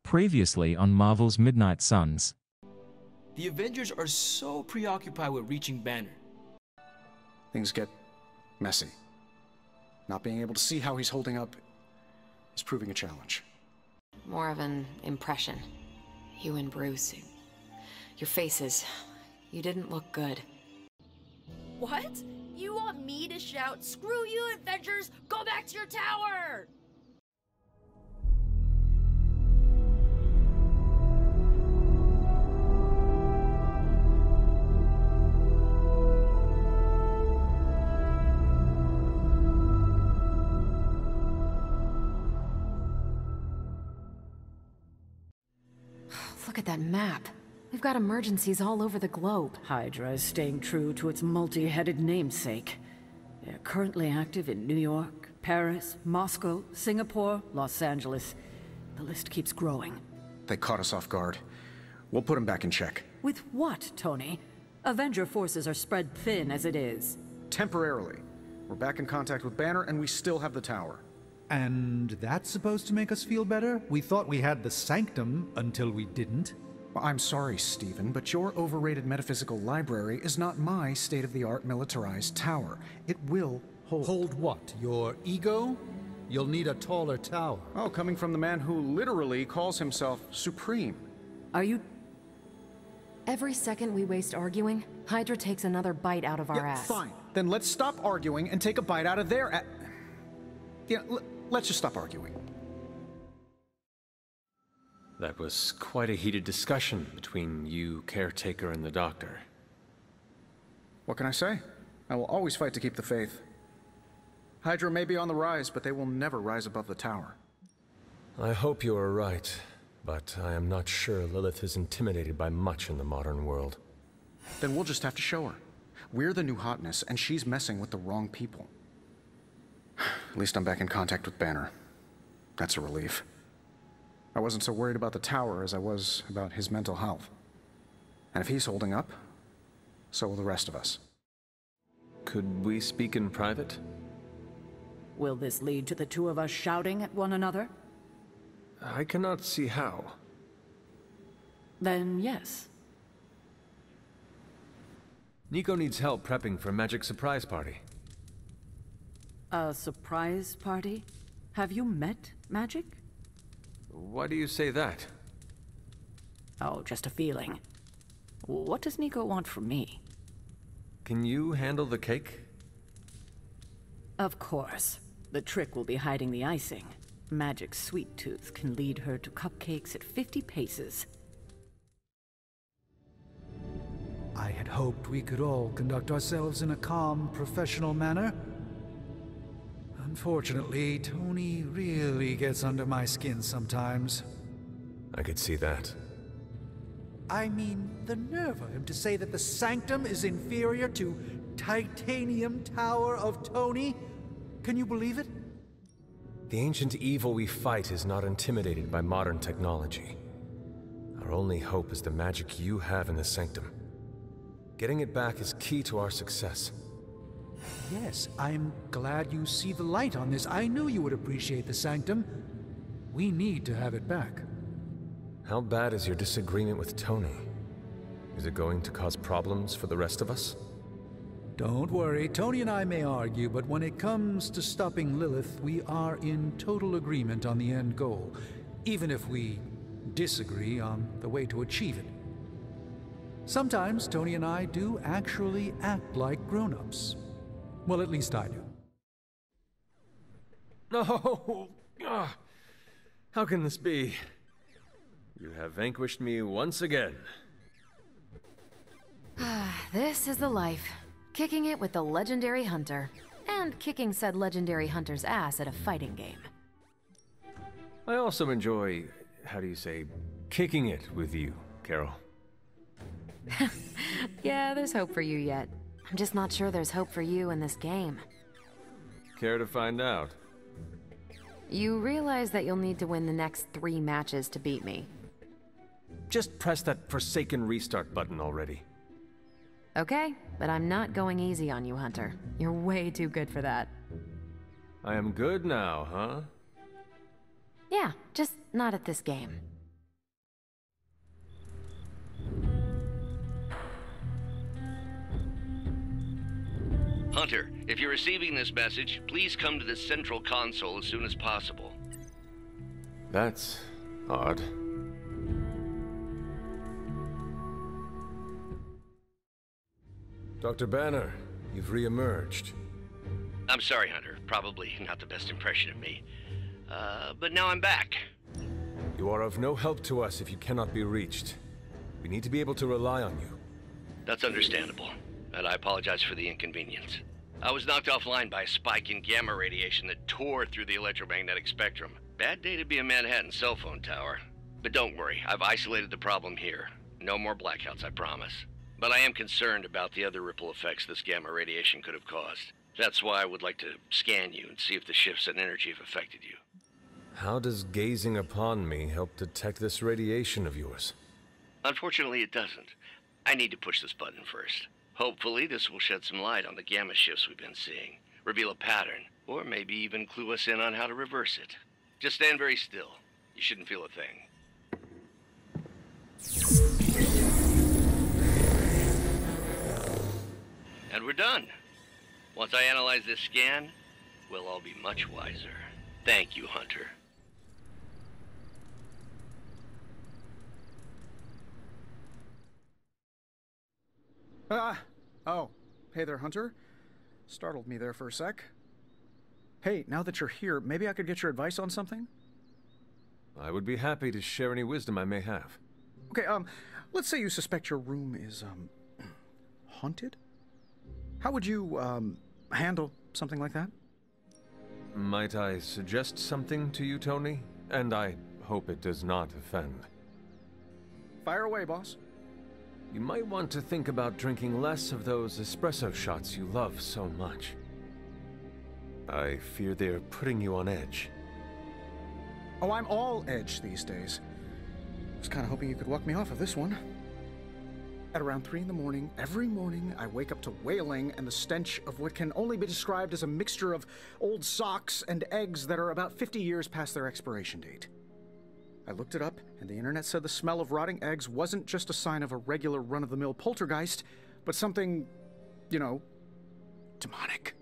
Previously on Marvel's Midnight Suns. The Avengers are so preoccupied with reaching Banner. Things get messy. Not being able to see how he's holding up is proving a challenge. More of an impression. You and Bruce. Your faces. You didn't look good. What? You want me to shout, "Screw you, Avengers! Go back to your tower!" Look at that map. We've got emergencies all over the globe. Hydra is staying true to its multi-headed namesake. They're currently active in New York, Paris, Moscow, Singapore, Los Angeles. The list keeps growing. They caught us off guard. We'll put them back in check. With what, Tony? Avenger forces are spread thin as it is. Temporarily. We're back in contact with Banner, and we still have the tower. And that's supposed to make us feel better? We thought we had the Sanctum until we didn't. Well, I'm sorry, Stephen, but your overrated metaphysical library is not my state-of-the-art militarized tower. It will hold. Hold what? Your ego? You'll need a taller tower. Oh, coming from the man who literally calls himself Supreme. Are you... Every second we waste arguing, Hydra takes another bite out of our ass. Fine. Then let's stop arguing and take a bite out of their ass. Yeah, let's just stop arguing. That was quite a heated discussion between you, Caretaker, and the Doctor. What can I say? I will always fight to keep the faith. Hydra may be on the rise, but they will never rise above the tower. I hope you are right, but I am not sure Lilith is intimidated by much in the modern world. Then we'll just have to show her. We're the new hotness, and she's messing with the wrong people. At least I'm back in contact with Banner. That's a relief. I wasn't so worried about the tower as I was about his mental health. And if he's holding up, so will the rest of us. Could we speak in private? Will this lead to the two of us shouting at one another? I cannot see how. Then yes. Nico needs help prepping for Magic Surprise Party. A surprise party? Have you met Magic? Why do you say that? Oh, just a feeling. What does Nico want from me? Can you handle the cake? Of course. The trick will be hiding the icing. Magic's sweet tooth can lead her to cupcakes at 50 paces. I had hoped we could all conduct ourselves in a calm, professional manner. Unfortunately, Tony really gets under my skin sometimes. I could see that. I mean, the nerve of him to say that the Sanctum is inferior to Titanium Tower of Tony? Can you believe it? The ancient evil we fight is not intimidated by modern technology. Our only hope is the magic you have in the Sanctum. Getting it back is key to our success. Yes, I'm glad you see the light on this. I knew you would appreciate the Sanctum. We need to have it back. How bad is your disagreement with Tony? Is it going to cause problems for the rest of us? Don't worry, Tony and I may argue, but when it comes to stopping Lilith, we are in total agreement on the end goal, even if we disagree on the way to achieve it. Sometimes Tony and I do actually act like grown-ups. Well, at least I do. No! How can this be? You have vanquished me once again. This is the life. Kicking it with the legendary hunter. And kicking said legendary hunter's ass at a fighting game. I also enjoy, how do you say, kicking it with you, Carol. Yeah, there's hope for you yet. I'm just not sure there's hope for you in this game. Care to find out? You realize that you'll need to win the next 3 matches to beat me. Just press that forsaken restart button already. Okay, but I'm not going easy on you, Hunter. You're way too good for that. I am good now, huh? Yeah, just not at this game. Hunter, if you're receiving this message, please come to the central console as soon as possible. That's odd. Dr. Banner, you've re-emerged. I'm sorry, Hunter. Probably not the best impression of me. But now I'm back. You are of no help to us if you cannot be reached. We need to be able to rely on you. That's understandable, and I apologize for the inconvenience. I was knocked offline by a spike in gamma radiation that tore through the electromagnetic spectrum. Bad day to be a Manhattan cell phone tower. But don't worry, I've isolated the problem here. No more blackouts, I promise. But I am concerned about the other ripple effects this gamma radiation could have caused. That's why I would like to scan you and see if the shifts in energy have affected you. How does gazing upon me help detect this radiation of yours? Unfortunately, it doesn't. I need to push this button first. Hopefully, this will shed some light on the gamma shifts we've been seeing, reveal a pattern, or maybe even clue us in on how to reverse it. Just stand very still. You shouldn't feel a thing. And we're done. Once I analyze this scan, we'll all be much wiser. Thank you, Hunter. Oh. Hey there, Hunter. Startled me there for a sec. Hey, now that you're here, maybe I could get your advice on something? I would be happy to share any wisdom I may have. Okay, let's say you suspect your room is, haunted? How would you, handle something like that? Might I suggest something to you, Tony? And I hope it does not offend. Fire away, boss. You might want to think about drinking less of those espresso shots you love so much. I fear they're putting you on edge. Oh, I'm all edge these days. Was kind of hoping you could walk me off of this one. At around 3 in the morning, every morning, I wake up to wailing and the stench of what can only be described as a mixture of old socks and eggs that are about 50 years past their expiration date. I looked it up, and the internet said the smell of rotting eggs wasn't just a sign of a regular run-of-the-mill poltergeist, but something, you know, demonic.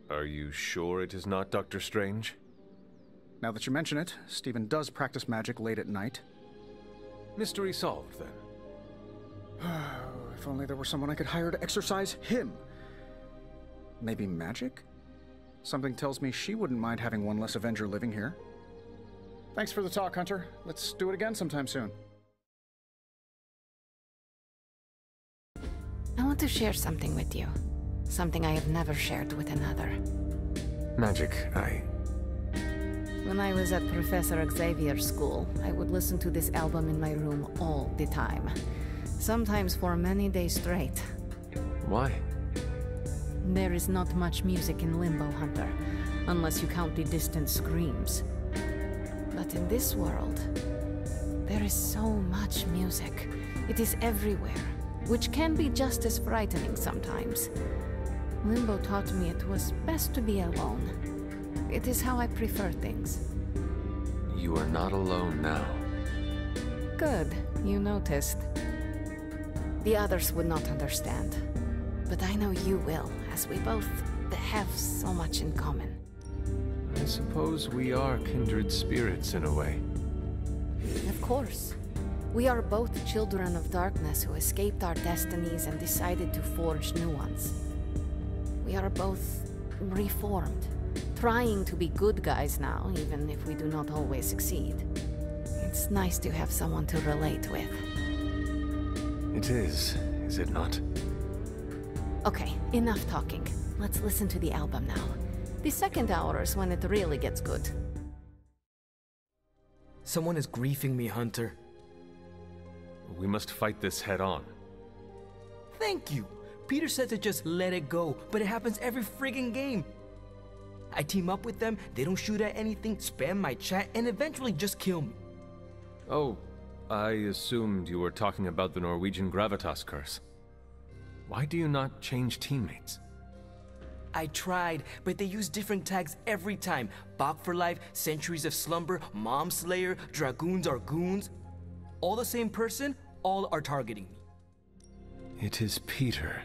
Are you sure it is not Dr. Strange? Now that you mention it, Stephen does practice magic late at night. Mystery solved, then. If only there were someone I could hire to exorcise him. Maybe magic? Something tells me she wouldn't mind having one less Avenger living here. Thanks for the talk, Hunter. Let's do it again sometime soon. I want to share something with you. Something I have never shared with another. Magic, When I was at Professor Xavier's school, I would listen to this album in my room all the time. Sometimes for many days straight. Why? There is not much music in Limbo, Hunter, unless you count the distant screams. But in this world, there is so much music. It is everywhere, which can be just as frightening sometimes. Limbo taught me it was best to be alone. It is how I prefer things. You are not alone now. Good, you noticed. The others would not understand. But I know you will, as we both have so much in common. I suppose we are kindred spirits in a way. Of course. We are both children of darkness who escaped our destinies and decided to forge new ones. We are both reformed, trying to be good guys now, even if we do not always succeed. It's nice to have someone to relate with. It is it not? Okay, enough talking. Let's listen to the album now. The second hour is when it really gets good. Someone is griefing me, Hunter. We must fight this head on. Thank you. Peter said to just let it go, but it happens every friggin' game. I team up with them, they don't shoot at anything, spam my chat, and eventually just kill me. Oh, I assumed you were talking about the Norwegian Gravitas curse. Why do you not change teammates? I tried, but they use different tags every time. Bach for Life, Centuries of Slumber, Mom Slayer, Dragoons are goons. All the same person, all are targeting me. It is Peter.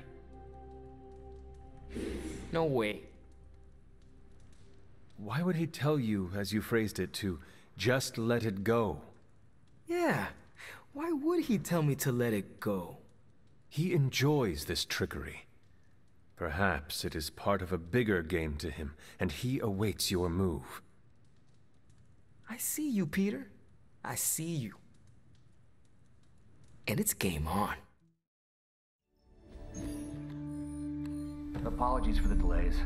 No way. Why would he tell you, as you phrased it, to just let it go? Yeah, why would he tell me to let it go? He enjoys this trickery. Perhaps it is part of a bigger game to him, and he awaits your move. I see you, Peter. I see you. And it's game on. Apologies for the delays.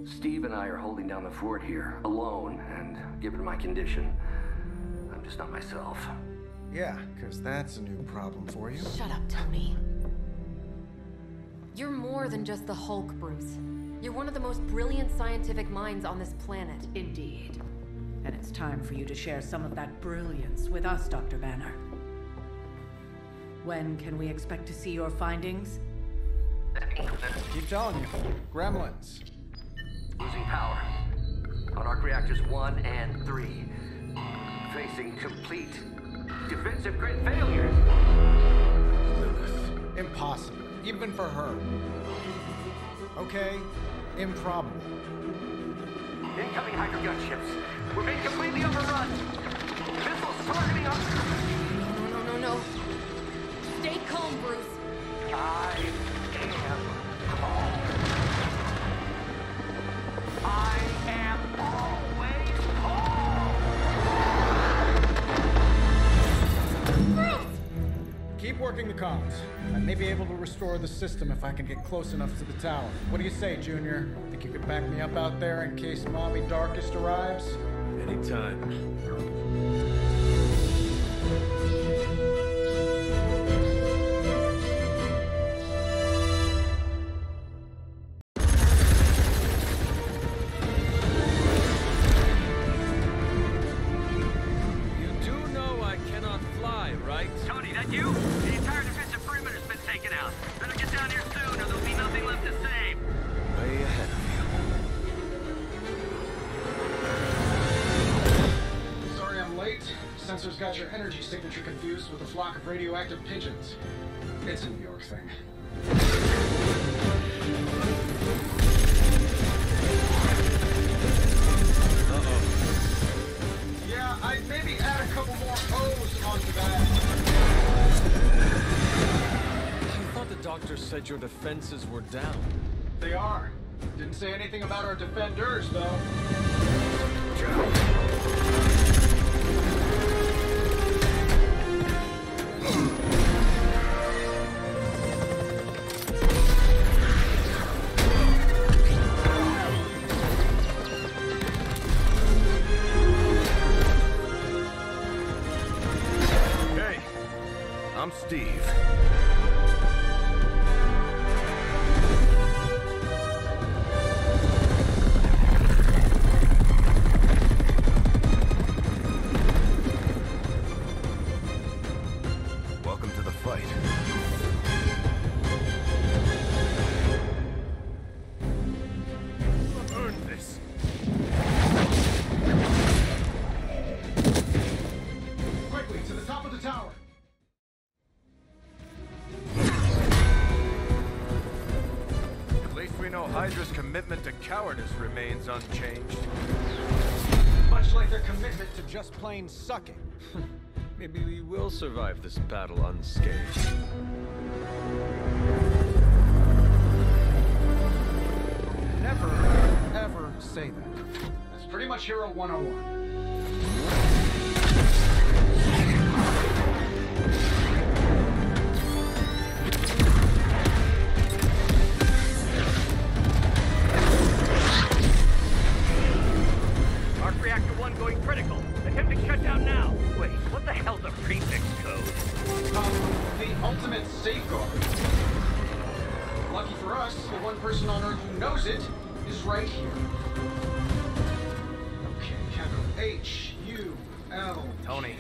Steve and I are holding down the fort here, alone, and given my condition, I'm just not myself. Yeah, because that's a new problem for you. Shut up, Tony. You're more than just the Hulk, Bruce. You're one of the most brilliant scientific minds on this planet. Indeed. And it's time for you to share some of that brilliance with us, Dr. Banner. When can we expect to see your findings? Keep telling you. Gremlins. Losing power. On arc reactors 1 and 3. Facing complete defensive grid failures. Lilith. Impossible. Even for her. Okay, improbable. Incoming Hydra gunships. We're being completely overrun. Missiles targeting us. No. Stay calm, Bruce. I am calm. I am always calm. Bruce! Keep working the comms. I may be able to restore the system if I can get close enough to the tower. What do you say, Junior? Think you could back me up out there in case Mommy Darkest arrives? Anytime. Sensor's got your energy signature confused with a flock of radioactive pigeons. It's a New York thing. Uh-oh. Yeah, I'd maybe add a couple more O's onto that. I thought the doctor said your defenses were down. They are. Didn't say anything about our defenders, though. Hey, I'm Steve. Welcome to the fight. Earn this. Quickly, to the top of the tower. At least we know Hydra's commitment to cowardice remains unchanged. Much like their commitment to just plain sucking. Maybe we will survive this battle unscathed. Never, ever say that. That's pretty much Hero 101. Arc reactor 1 going critical. Attempting shutdown now. Wait, what the hell's a prefix code? The ultimate safeguard. Lucky for us, the one person on Earth who knows it is right here. Okay, capital H-U-L. Tony,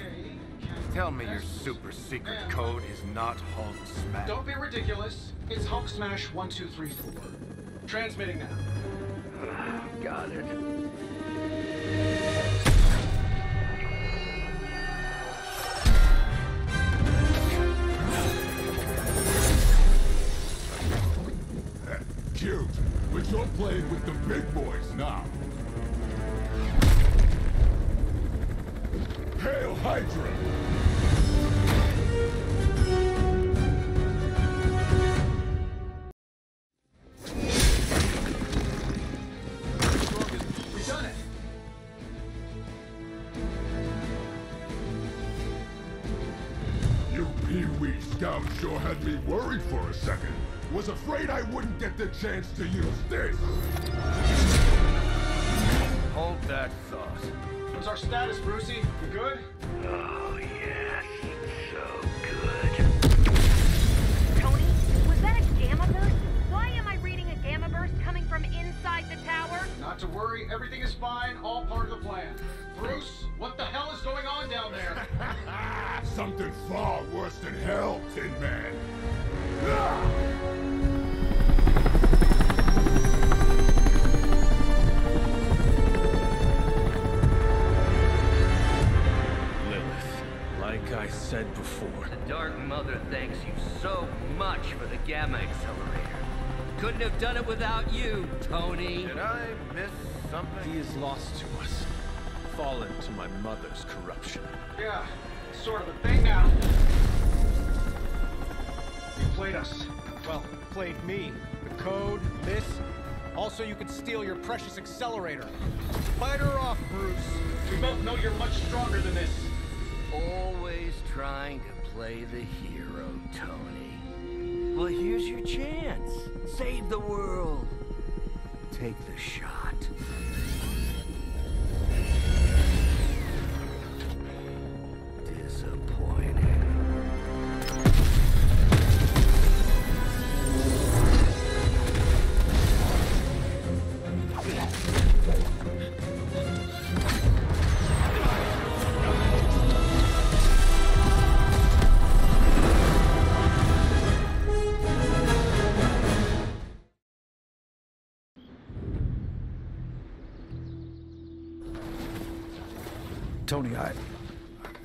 tell me your super secret code is not Hulk Smash. Don't be ridiculous. It's Hulk Smash 1234. Transmitting now. Got it. Cute. but you're playing with the big boys now. Hail Hydra! We've done it! You pee-wee scout sure had me worried for a second. Was afraid I wouldn't get the chance to use this. Hold that thought. What's our status, Brucey? We good? Oh, yes. So good. Tony, was that a gamma burst? Why am I reading a gamma burst coming from inside the tower? Not to worry, everything is fine, all part of the plan. Bruce, what the hell is going on down there? Something far worse than hell, Tin Man. Ah! Like I said before. The Dark Mother thanks you so much for the Gamma Accelerator. Couldn't have done it without you, Tony. Did I miss something? He is lost to us. Fallen to my mother's corruption. Yeah, sort of a thing now. You played us. Well, played me. The code, this. Also, you could steal your precious accelerator. Fight her off, Bruce. We both know you're much stronger than this. Always trying to play the hero, Tony. Well, here's your chance. Save the world. Take the shot. Disappointing. Tony, I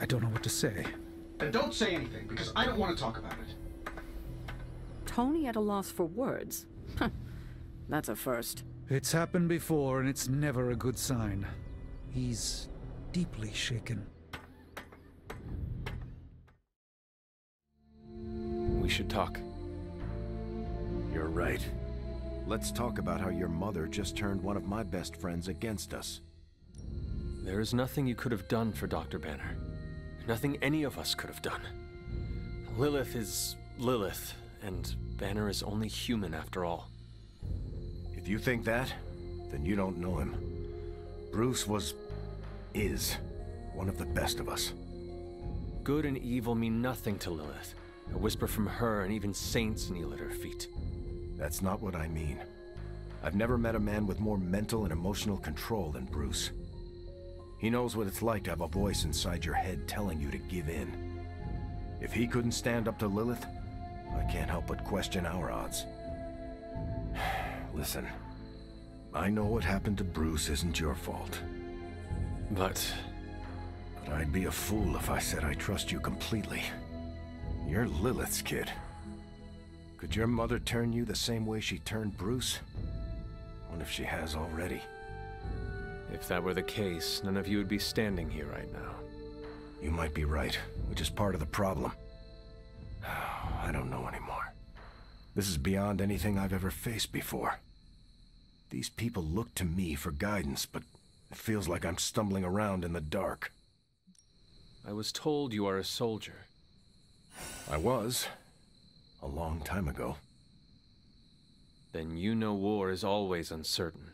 don't know what to say. And don't say anything, because I don't want to talk about it. Tony at a loss for words? That's a first. It's happened before, and it's never a good sign. He's deeply shaken. We should talk. You're right. Let's talk about how your mother just turned one of my best friends against us. There is nothing you could have done for Dr. Banner. Nothing any of us could have done. Lilith is Lilith, and Banner is only human after all. If you think that, then you don't know him. Bruce is one of the best of us. Good and evil mean nothing to Lilith. A whisper from her, and even saints kneel at her feet. That's not what I mean. I've never met a man with more mental and emotional control than Bruce. He knows what it's like to have a voice inside your head telling you to give in. If he couldn't stand up to Lilith, I can't help but question our odds. Listen, I know what happened to Bruce isn't your fault. But I'd be a fool if I said I trust you completely. You're Lilith's kid. Could your mother turn you the same way she turned Bruce? What if she has already? if that were the case, none of you would be standing here right now. You might be right, which is part of the problem. I don't know anymore. This is beyond anything I've ever faced before. These people look to me for guidance, but it feels like I'm stumbling around in the dark. I was told you are a soldier. I was. A long time ago. Then you know war is always uncertain.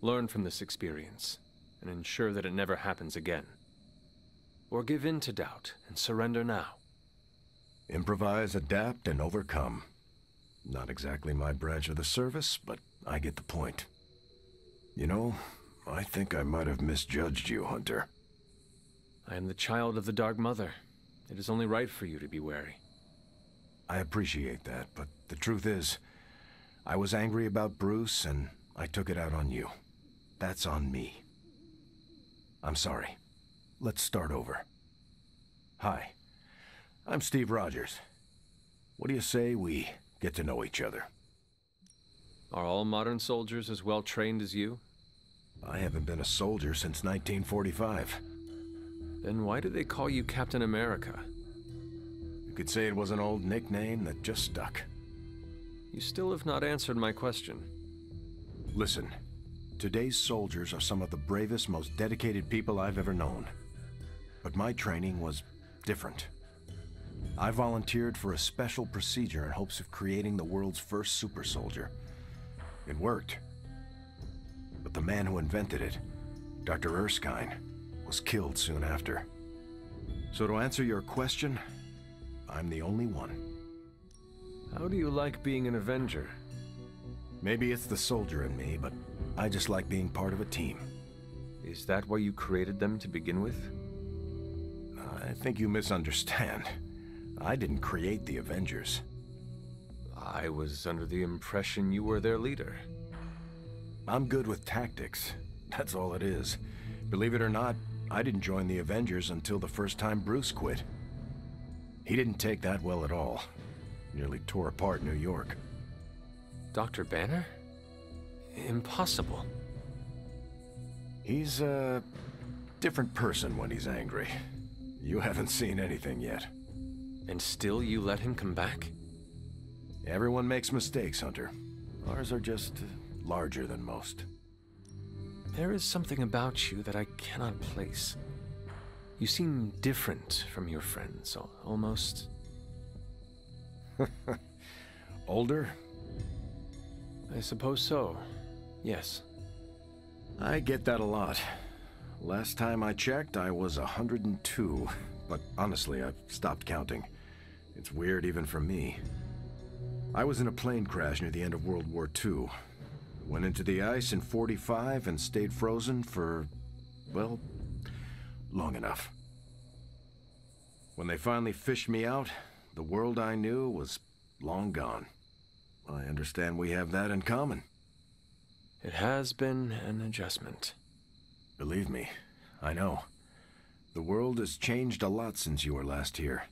Learn from this experience, and ensure that it never happens again. Or give in to doubt, and surrender now. Improvise, adapt, and overcome. Not exactly my branch of the service, but I get the point. You know, I think I might have misjudged you, Hunter. I am the child of the Dark Mother. It is only right for you to be wary. I appreciate that, but the truth is, I was angry about Bruce, and I took it out on you. That's on me. I'm sorry. Let's start over. Hi, I'm Steve Rogers. What do you say we get to know each other? Are all modern soldiers as well trained as you? I haven't been a soldier since 1945. Then why do they call you Captain America? You could say it was an old nickname that just stuck. You still have not answered my question. Listen, today's soldiers are some of the bravest, most dedicated people I've ever known. But my training was different. I volunteered for a special procedure in hopes of creating the world's first super soldier. It worked. But the man who invented it, Dr. Erskine, was killed soon after. So to answer your question, I'm the only one. How do you like being an Avenger? Maybe it's the soldier in me, but I just like being part of a team. Is that why you created them to begin with? I think you misunderstand. I didn't create the Avengers. I was under the impression you were their leader. I'm good with tactics. That's all it is. Believe it or not, I didn't join the Avengers until the first time Bruce quit. He didn't take that well at all. Nearly tore apart New York. Dr. Banner? Impossible. He's a different person when he's angry. You haven't seen anything yet. And still you let him come back? Everyone makes mistakes, Hunter. Ours are just larger than most. There is something about you that I cannot place. You seem different from your friends, almost... Older? I suppose so, yes. I get that a lot. Last time I checked, I was 102. But honestly, I've stopped counting. It's weird even for me. I was in a plane crash near the end of World War II. Went into the ice in '45 and stayed frozen for, well, long enough. When they finally fished me out, the world I knew was long gone. I understand we have that in common. It has been an adjustment. Believe me, I know. The world has changed a lot since you were last here.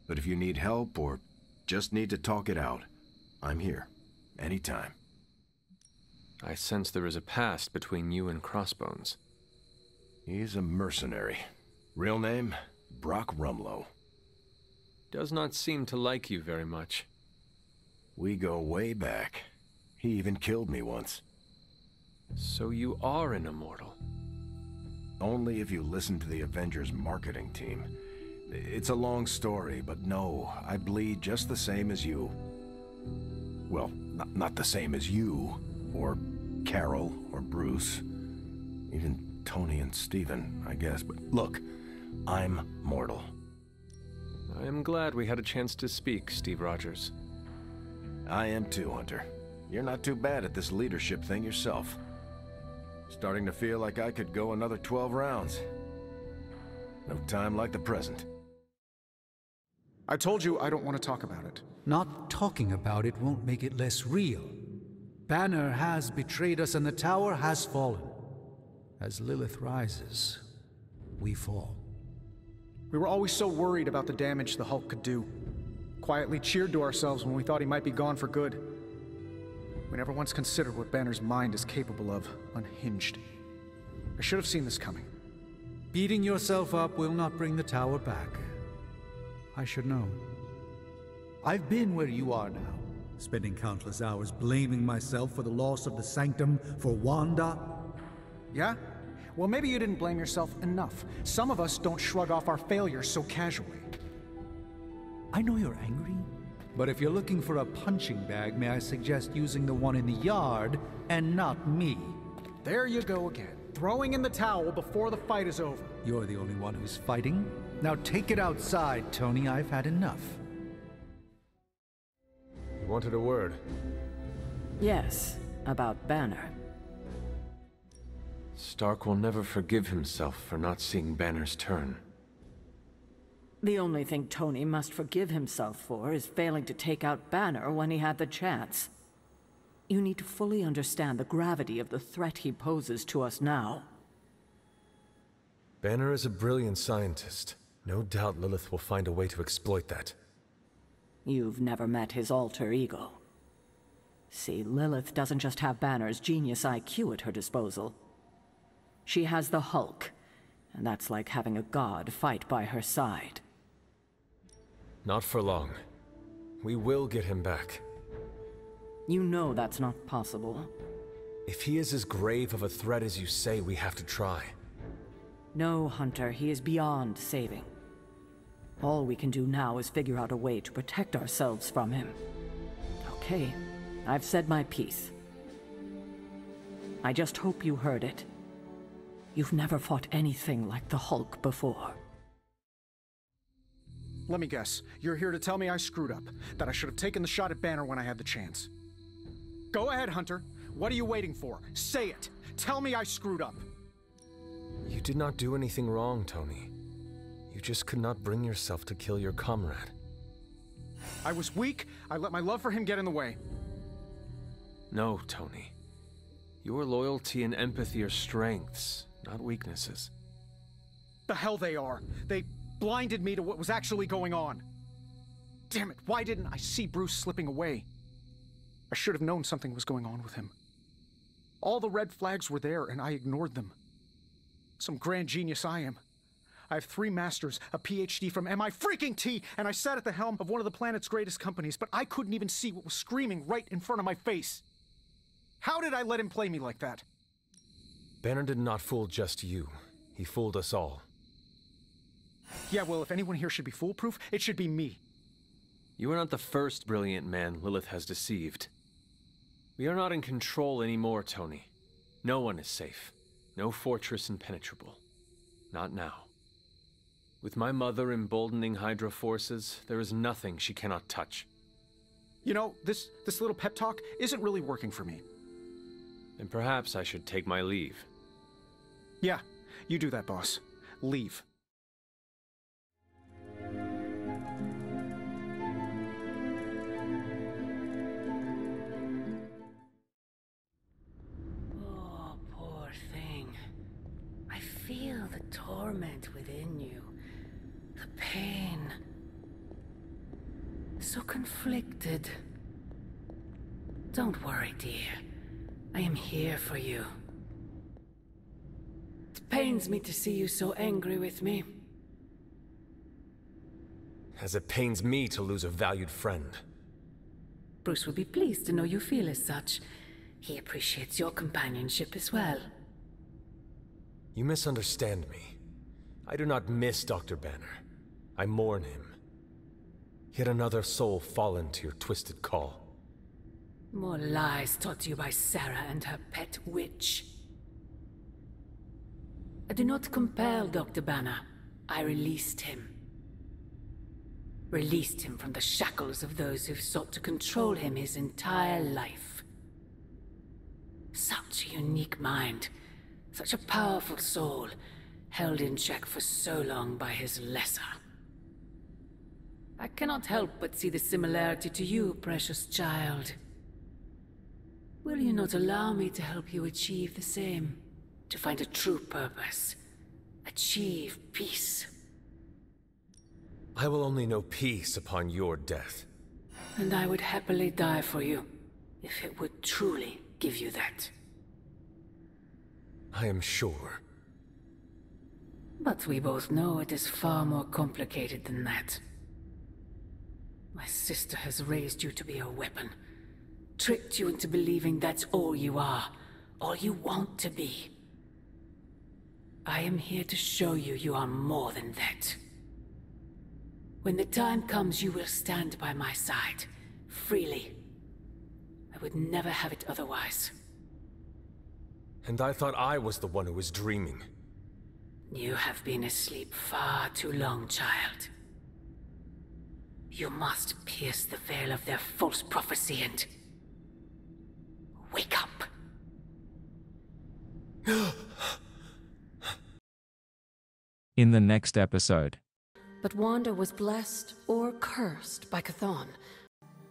But if you need help or just need to talk it out, I'm here, anytime. I sense there is a past between you and Crossbones. He's a mercenary. Real name, Brock Rumlow. Does not seem to like you very much. We go way back. He even killed me once. So you are an immortal? Only if you listen to the Avengers marketing team. It's a long story, but no, I bleed just the same as you. Well, not the same as you, or Carol, or Bruce. Even Tony and Steven, I guess, but look, I'm mortal. I am glad we had a chance to speak, Steve Rogers. I am too, Hunter. You're not too bad at this leadership thing yourself. Starting to feel like I could go another 12 rounds. No time like the present. I told you I don't want to talk about it. Not talking about it won't make it less real. Banner has betrayed us and the tower has fallen. As Lilith rises, we fall. We were always so worried about the damage the Hulk could do. Quietly cheered to ourselves when we thought he might be gone for good. We never once considered what Banner's mind is capable of, unhinged. I should have seen this coming. Beating yourself up will not bring the tower back. I should know. I've been where you are now, spending countless hours blaming myself for the loss of the Sanctum, for Wanda. Yeah? Well, maybe you didn't blame yourself enough. Some of us don't shrug off our failures so casually. I know you're angry, but if you're looking for a punching bag, may I suggest using the one in the yard and not me? There you go again, throwing in the towel before the fight is over. You're the only one who's fighting. Now take it outside, Tony. I've had enough. You wanted a word? Yes, about Banner. Stark will never forgive himself for not seeing Banner's turn. The only thing Tony must forgive himself for is failing to take out Banner when he had the chance. You need to fully understand the gravity of the threat he poses to us now. Banner is a brilliant scientist. No doubt Lilith will find a way to exploit that. You've never met his alter ego. See, Lilith doesn't just have Banner's genius IQ at her disposal. She has the Hulk, and that's like having a god fight by her side. Not for long. We will get him back. You know that's not possible. If he is as grave of a threat as you say, we have to try. No, Hunter, he is beyond saving. All we can do now is figure out a way to protect ourselves from him. Okay, I've said my piece. I just hope you heard it. You've never fought anything like the Hulk before. Let me guess. You're here to tell me I screwed up. That I should have taken the shot at Banner when I had the chance. Go ahead, Hunter. What are you waiting for? Say it. Tell me I screwed up. You did not do anything wrong, Tony. You just could not bring yourself to kill your comrade. I was weak. I let my love for him get in the way. No, Tony. Your loyalty and empathy are strengths, not weaknesses. The hell they are. They blinded me to what was actually going on. Damn it, why didn't I see Bruce slipping away? I should have known something was going on with him. All the red flags were there, and I ignored them. Some grand genius I am. I have 3 masters, a PhD from MIT, and I sat at the helm of one of the planet's greatest companies, but I couldn't even see what was screaming right in front of my face. How did I let him play me like that? Banner did not fool just you. He fooled us all. Yeah, well, if anyone here should be foolproof, it should be me. You are not the first brilliant man Lilith has deceived. We are not in control anymore, Tony. No one is safe. No fortress impenetrable. Not now. With my mother emboldening Hydra forces, there is nothing she cannot touch. You know, this little pep talk isn't really working for me. Then perhaps I should take my leave. Yeah, you do that, boss. Leave. Oh, poor thing. I feel the torment within you. The pain. So conflicted. Don't worry, dear. I am here for you. It pains me to see you so angry with me. As it pains me to lose a valued friend. Bruce will be pleased to know you feel as such. He appreciates your companionship as well. You misunderstand me. I do not miss Dr. Banner. I mourn him. Yet another soul fallen to your twisted call. More lies taught to you by Sarah and her pet witch. I do not compel Dr. Banner. I released him. Released him from the shackles of those who've sought to control him his entire life. Such a unique mind. Such a powerful soul, held in check for so long by his lesser. I cannot help but see the similarity to you, precious child. Will you not allow me to help you achieve the same? To find a true purpose. Achieve peace. I will only know peace upon your death. And I would happily die for you, if it would truly give you that. I am sure. But we both know it is far more complicated than that. My sister has raised you to be a weapon. Tricked you into believing that's all you are. All you want to be. I am here to show you you are more than that. When the time comes, you will stand by my side. Freely. I would never have it otherwise. And I thought I was the one who was dreaming. You have been asleep far too long, child. You must pierce the veil of their false prophecy and... wake up! In the next episode. But Wanda was blessed or cursed by Chthon.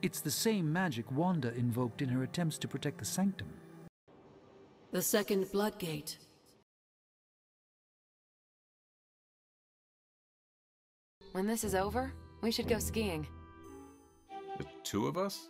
It's the same magic Wanda invoked in her attempts to protect the Sanctum. The second Bloodgate. When this is over, we should go skiing. The 2 of us?